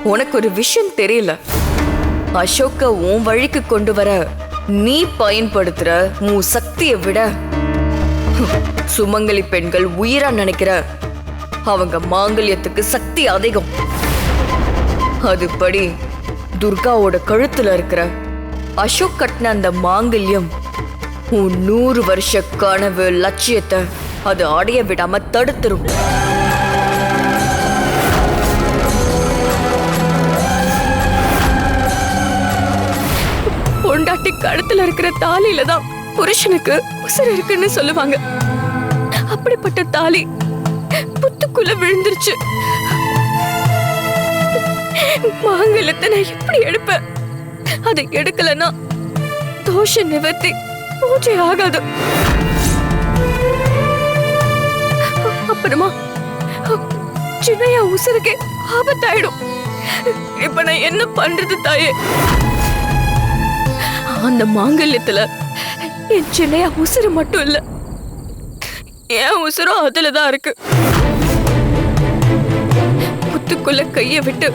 உனக்கு ஒரு விஷயம் தெரியல. அசோக்க உன் வழிக்கு கொண்டு வர நீ பயன்படுத்துற உன் சக்தியை விட சுமங்கலி பெண்கள் உயிரா நினைக்கிற அவங்க மாங்கல்யத்துக்கு சக்தி அதிகம். அதுபடி துர்காவோட கழுத்துல இருக்கிற அசோக் கட்டின அந்த மாங்கல்யம் உன் 100 வருஷ கனவு லட்சியத்தை அது அடைய விடாம தடுத்துரும். பொண்டாட்டி கழுத்துல இருக்கிற தாலியில தான் புருஷனுக்கு உசுர் இருக்குன்னு சொல்லுவாங்க. அப்படிப்பட்ட தாலி புத்துக்குள்ள விழுந்துருச்சு. மாங்கல்யத்தை நான் எப்படி எடுப்பேன்? அதை எடுக்கலன்னா தோஷ நிவர்த்தி பூஜை ஆகாது. அப்புறமா சின்னையா உசுருக்கே ஆபத்தாயிடும். இப்ப நான் என்ன பண்றது தாயே? அந்த மாங்கல்யத்துல என் சின்னையா உசுறு மட்டும் இல்ல, என் உசுரும் அதுலதான் இருக்கு. புத்துக்குள்ள கைய விட்டு